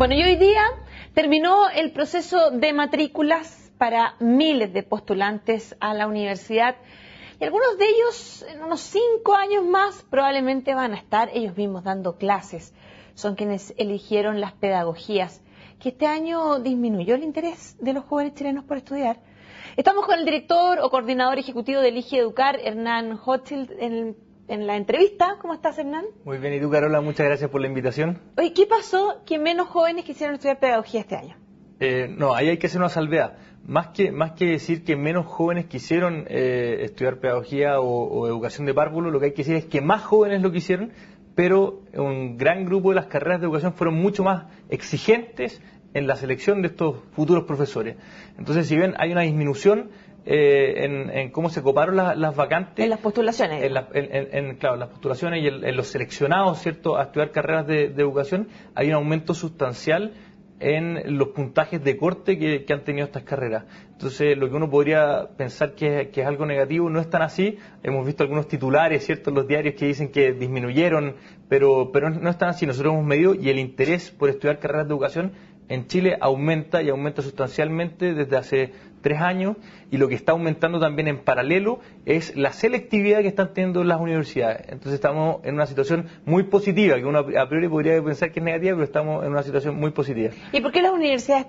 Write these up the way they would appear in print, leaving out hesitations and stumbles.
Bueno, y hoy día terminó el proceso de matrículas para miles de postulantes a la universidad y algunos de ellos en unos 5 años más probablemente van a estar ellos mismos dando clases. Son quienes eligieron las pedagogías, que este año disminuyó el interés de los jóvenes chilenos por estudiar. Estamos con el director o coordinador ejecutivo de Elige Educar, Hernán Hochschild, en la entrevista. ¿Cómo estás, Hernán? Muy bien, ¿y tú, Carola? Muchas gracias por la invitación. Oye, ¿qué pasó que menos jóvenes quisieron estudiar pedagogía este año? No, ahí hay que hacer una salvedad. Más que decir que menos jóvenes quisieron estudiar pedagogía o educación de párvulo, lo que hay que decir es que más jóvenes lo quisieron, pero un gran grupo de las carreras de educación fueron mucho más exigentes en la selección de estos futuros profesores. Entonces, si bien hay una disminución en cómo se coparon las vacantes. En las postulaciones. Claro, las postulaciones y en los seleccionados, ¿cierto?, a estudiar carreras de educación, hay un aumento sustancial en los puntajes de corte que han tenido estas carreras. Entonces, lo que uno podría pensar que es algo negativo no es tan así. Hemos visto algunos titulares, ¿cierto?, en los diarios que dicen que disminuyeron, pero no es tan así. Nosotros hemos medido y el interés por estudiar carreras de educación en Chile aumenta y aumenta sustancialmente desde hace 3 años, y lo que está aumentando también en paralelo es la selectividad que están teniendo las universidades. Entonces estamos en una situación muy positiva, que uno a priori podría pensar que es negativa, pero estamos en una situación muy positiva. ¿Y por qué las universidades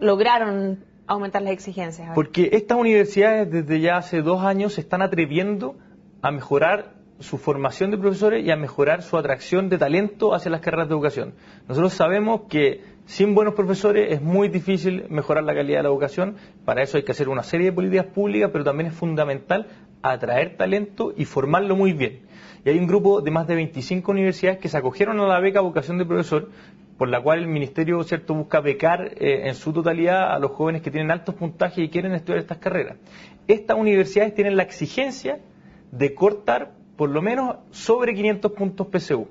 lograron aumentar las exigencias? Porque estas universidades desde ya hace 2 años se están atreviendo a mejorar su formación de profesores y a mejorar su atracción de talento hacia las carreras de educación. Nosotros sabemos que sin buenos profesores es muy difícil mejorar la calidad de la educación. Para eso hay que hacer una serie de políticas públicas, pero también es fundamental atraer talento y formarlo muy bien. Y hay un grupo de más de 25 universidades que se acogieron a la beca Vocación de Profesor, por la cual el Ministerio, ¿cierto?, busca becar en su totalidad a los jóvenes que tienen altos puntajes y quieren estudiar estas carreras. Estas universidades tienen la exigencia de cortar por lo menos sobre 500 puntos PSU.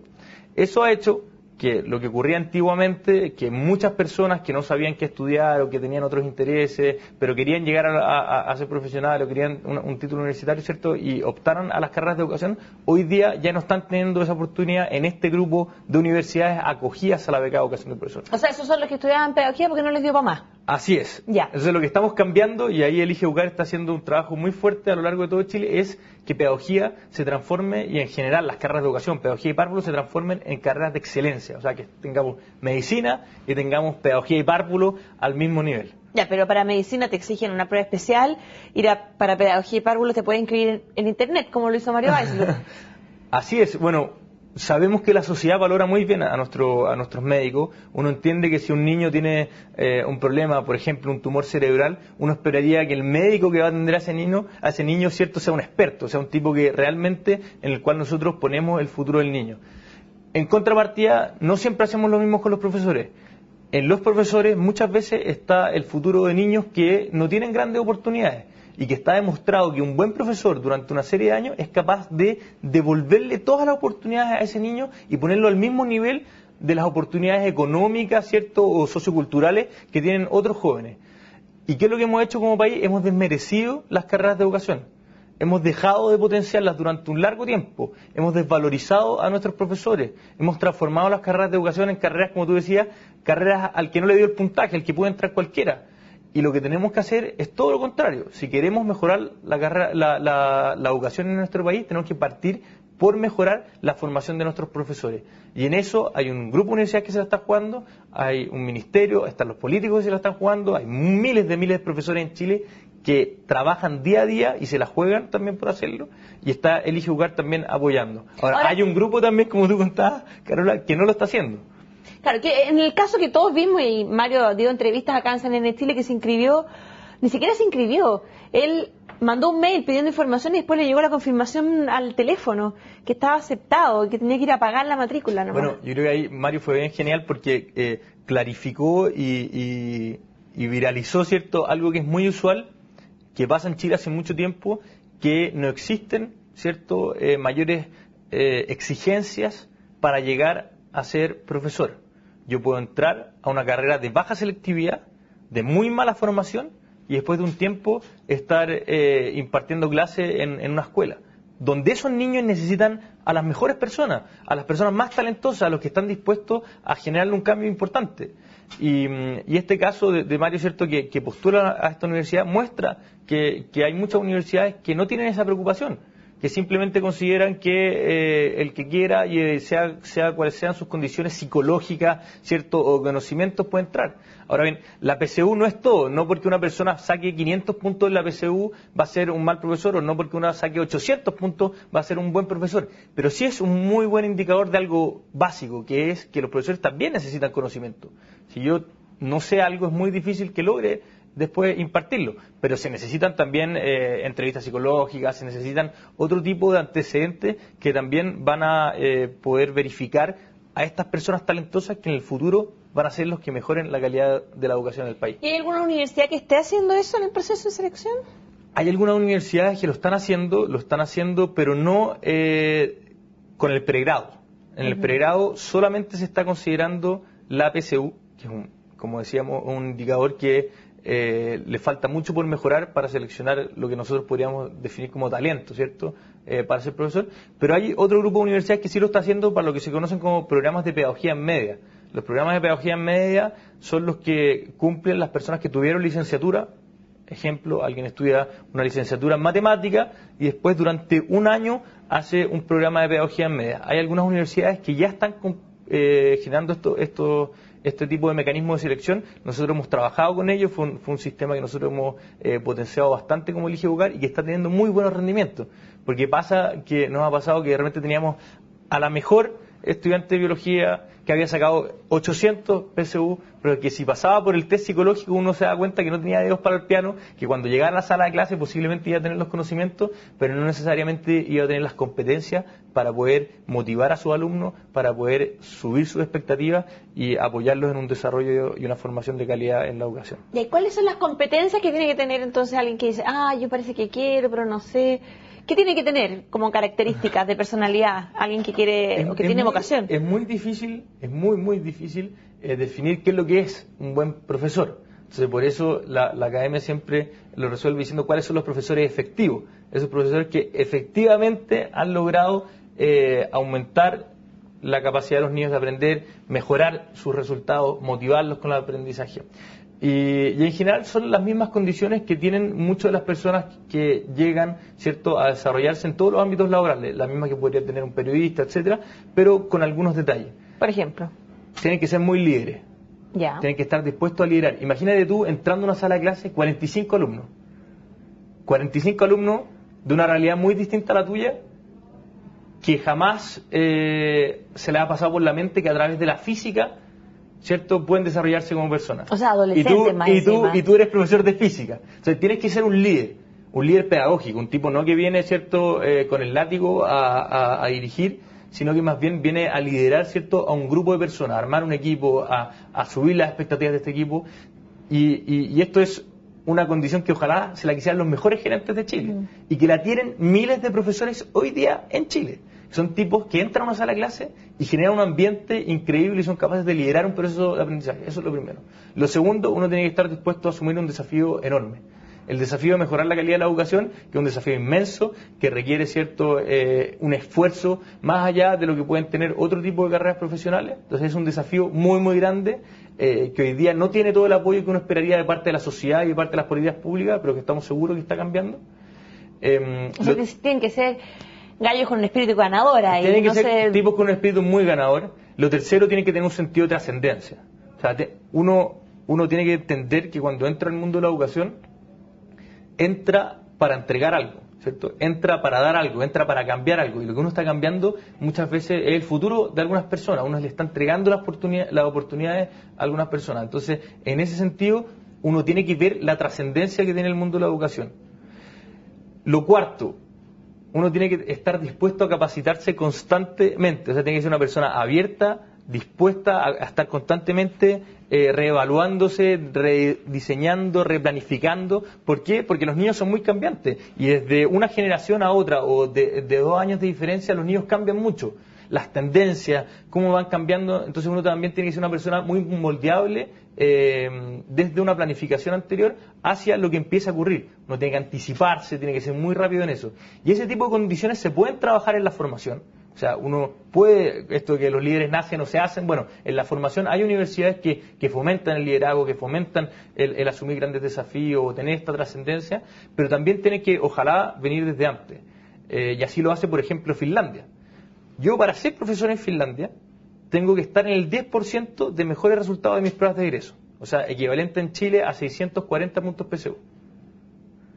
Eso ha hecho que lo que ocurría antiguamente, que muchas personas que no sabían qué estudiar o que tenían otros intereses, pero querían llegar a ser profesionales o querían un título universitario, ¿cierto?, y optaron a las carreras de educación, hoy día ya no están teniendo esa oportunidad en este grupo de universidades acogidas a la beca de Vocación de Profesor. O sea, esos son los que estudiaban pedagogía porque no les dio para más. Así es. Ya. Entonces, lo que estamos cambiando, y ahí Elige Educar está haciendo un trabajo muy fuerte a lo largo de todo Chile, es que pedagogía se transforme, y en general las carreras de educación, pedagogía y párvulo, se transformen en carreras de excelencia. O sea, que tengamos medicina y tengamos pedagogía y párvulo al mismo nivel. Ya, pero para medicina te exigen una prueba especial, y para pedagogía y párvulo te pueden inscribir en internet, como lo hizo Mario Weissler. Así es. Bueno, sabemos que la sociedad valora muy bien a nuestros médicos. Uno entiende que si un niño tiene un problema, por ejemplo, un tumor cerebral, uno esperaría que el médico que va a atender a ese niño, ¿cierto?, sea un experto, sea un tipo que realmente en el cual nosotros ponemos el futuro del niño. En contrapartida, no siempre hacemos lo mismo con los profesores. En los profesores muchas veces está el futuro de niños que no tienen grandes oportunidades, y que está demostrado que un buen profesor durante una serie de años es capaz de devolverle todas las oportunidades a ese niño y ponerlo al mismo nivel de las oportunidades económicas, ¿cierto?, o socioculturales que tienen otros jóvenes. ¿Y qué es lo que hemos hecho como país? Hemos desmerecido las carreras de educación. Hemos dejado de potenciarlas durante un largo tiempo. Hemos desvalorizado a nuestros profesores. Hemos transformado las carreras de educación en carreras, como tú decías, carreras al que no le dio el puntaje, al que puede entrar cualquiera. Y lo que tenemos que hacer es todo lo contrario. Si queremos mejorar la educación en nuestro país, tenemos que partir por mejorar la formación de nuestros profesores. Y en eso hay un grupo de universidades que se la está jugando, hay un ministerio, están los políticos que se la están jugando, hay miles de profesores en Chile que trabajan día a día y se la juegan también por hacerlo, y está Elige Educar también apoyando. Ahora, hay un grupo también, como tú contabas, Carola, que no lo está haciendo. Claro, que en el caso que todos vimos, y Mario dio entrevistas acá en CNN Chile, que se inscribió, ni siquiera se inscribió. Él mandó un mail pidiendo información y después le llegó la confirmación al teléfono, que estaba aceptado, que tenía que ir a pagar la matrícula nomás. Bueno, yo creo que ahí Mario fue bien genial porque clarificó y viralizó, ¿cierto?, algo que es muy usual, que pasa en Chile hace mucho tiempo, que no existen, ¿cierto?, mayores exigencias para llegar a ser profesor. Yo puedo entrar a una carrera de baja selectividad, de muy mala formación, y después de un tiempo estar impartiendo clases en una escuela, donde esos niños necesitan a las mejores personas, a las personas más talentosas, a los que están dispuestos a generarle un cambio importante. Y este caso de Mario, ¿cierto?, que postula a esta universidad, muestra que hay muchas universidades que no tienen esa preocupación, que simplemente consideran que el que quiera, y sea cuales sean sus condiciones psicológicas, ¿cierto?, o conocimientos, puede entrar. Ahora bien, la PSU no es todo. No porque una persona saque 500 puntos en la PSU va a ser un mal profesor, o no porque una saque 800 puntos va a ser un buen profesor. Pero sí es un muy buen indicador de algo básico, que es que los profesores también necesitan conocimiento. Si yo no sé algo, es muy difícil que logre después impartirlo, pero se necesitan también entrevistas psicológicas, se necesitan otro tipo de antecedentes que también van a poder verificar a estas personas talentosas que en el futuro van a ser los que mejoren la calidad de la educación del país. ¿Y hay alguna universidad que esté haciendo eso en el proceso de selección? Hay algunas universidades que lo están haciendo, pero no con el pregrado. En el pregrado solamente se está considerando la PSU, que es como decíamos, un indicador que le falta mucho por mejorar para seleccionar lo que nosotros podríamos definir como talento, ¿cierto?, para ser profesor. Pero hay otro grupo de universidades que sí lo está haciendo para lo que se conocen como programas de pedagogía en media. Los programas de pedagogía en media son los que cumplen las personas que tuvieron licenciatura. Ejemplo, alguien estudia una licenciatura en matemática y después durante un año hace un programa de pedagogía en media. Hay algunas universidades que ya están generando este tipo de mecanismos de selección. Nosotros hemos trabajado con ellos, fue un sistema que nosotros hemos potenciado bastante como Elige Educar y que está teniendo muy buenos rendimientos, porque nos ha pasado que de repente teníamos a la mejor estudiante de biología que había sacado 800 PSU, pero que si pasaba por el test psicológico uno se da cuenta que no tenía dedos para el piano, que cuando llegara a la sala de clase posiblemente iba a tener los conocimientos, pero no necesariamente iba a tener las competencias para poder motivar a sus alumnos, para poder subir sus expectativas y apoyarlos en un desarrollo y una formación de calidad en la educación. ¿Y cuáles son las competencias que tiene que tener entonces alguien que dice, yo parece que quiero, pero no sé? ¿Qué tiene que tener como características de personalidad alguien que quiere o que tiene vocación? Es muy difícil, muy difícil definir qué es lo que es un buen profesor. Entonces, por eso la academia siempre lo resuelve diciendo cuáles son los profesores efectivos. Esos profesores que efectivamente han logrado aumentar la capacidad de los niños de aprender, mejorar sus resultados, motivarlos con el aprendizaje. Y en general son las mismas condiciones que tienen muchas de las personas que llegan, ¿cierto?, a desarrollarse en todos los ámbitos laborales, las mismas que podría tener un periodista, etcétera, pero con algunos detalles. Por ejemplo, tienen que ser muy líderes. Ya. Tienen que estar dispuestos a liderar. Imagínate tú entrando a una sala de clase, 45 alumnos. 45 alumnos de una realidad muy distinta a la tuya, que jamás se les ha pasado por la mente que a través de la física, ¿cierto?, pueden desarrollarse como personas. O sea, adolescentes más encima. Y tú eres profesor de física. O sea, tienes que ser un líder pedagógico, un tipo no que viene, ¿cierto?, con el látigo a dirigir, sino que más bien viene a liderar, ¿cierto?, a un grupo de personas, a armar un equipo, a subir las expectativas de este equipo. Y esto es una condición que ojalá se la quisieran los mejores gerentes de Chile y que la tienen miles de profesores hoy día en Chile. Son tipos que entran a una sala de clase y generan un ambiente increíble y son capaces de liderar un proceso de aprendizaje. Eso es lo primero. Lo segundo, uno tiene que estar dispuesto a asumir un desafío enorme. El desafío de mejorar la calidad de la educación, que es un desafío inmenso, que requiere cierto un esfuerzo más allá de lo que pueden tener otro tipo de carreras profesionales. Entonces es un desafío muy grande, que hoy día no tiene todo el apoyo que uno esperaría de parte de la sociedad y de parte de las políticas públicas, pero que estamos seguros que está cambiando. O sea, tienen que ser gallos con un espíritu ganador ahí. Tienen que ser tipos con un espíritu muy ganador. Lo tercero, tiene que tener un sentido de trascendencia. O sea, uno tiene que entender que cuando entra al mundo de la educación, entra para entregar algo, ¿cierto? Entra para dar algo, entra para cambiar algo. Y lo que uno está cambiando muchas veces es el futuro de algunas personas. Uno le está entregando las oportunidades a algunas personas. Entonces, en ese sentido, uno tiene que ver la trascendencia que tiene el mundo de la educación. Lo cuarto, uno tiene que estar dispuesto a capacitarse constantemente. O sea, tiene que ser una persona abierta, dispuesta a estar constantemente reevaluándose, rediseñando, replanificando. ¿Por qué? Porque los niños son muy cambiantes y desde una generación a otra o de 2 años de diferencia los niños cambian mucho. Las tendencias, cómo van cambiando, entonces uno también tiene que ser una persona muy moldeable desde una planificación anterior hacia lo que empieza a ocurrir. Uno tiene que anticiparse, tiene que ser muy rápido en eso. Y ese tipo de condiciones se pueden trabajar en la formación. O sea, uno puede, esto de que los líderes nacen o se hacen, bueno, en la formación hay universidades que fomentan el liderazgo, que fomentan el asumir grandes desafíos o tener esta trascendencia, pero también tiene que, ojalá, venir desde antes. Y así lo hace, por ejemplo, Finlandia. Yo, para ser profesor en Finlandia, tengo que estar en el 10% de mejores resultados de mis pruebas de egreso. O sea, equivalente en Chile a 640 puntos PSU.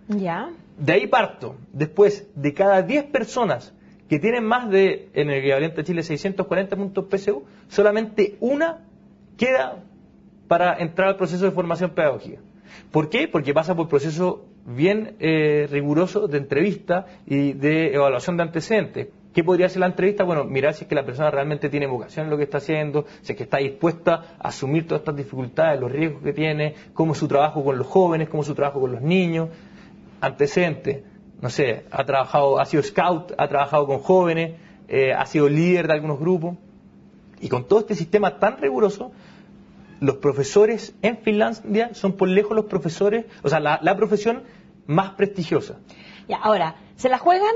Ya. De ahí parto. Después, de cada 10 personas que tienen más de, en el equivalente a Chile, 640 puntos PSU, solamente una queda para entrar al proceso de formación pedagógica. ¿Por qué? Porque pasa por proceso bien riguroso de entrevista y de evaluación de antecedentes. ¿Qué podría ser la entrevista? Bueno, mirar si es que la persona realmente tiene vocación en lo que está haciendo, si es que está dispuesta a asumir todas estas dificultades, los riesgos que tiene, cómo es su trabajo con los jóvenes, cómo es su trabajo con los niños. Antecedentes, no sé, ha sido scout, ha trabajado con jóvenes, ha sido líder de algunos grupos. Y con todo este sistema tan riguroso, los profesores en Finlandia son por lejos los profesores, o sea, la profesión más prestigiosa. Ya, ahora, ¿se la juegan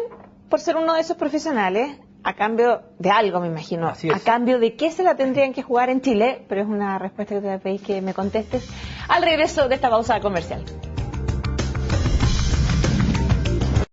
por ser uno de esos profesionales a cambio de algo, me imagino? Así es. ¿A cambio de qué se la tendrían que jugar en Chile? Pero es una respuesta que te voy a pedir que me contestes al regreso de esta pausa comercial.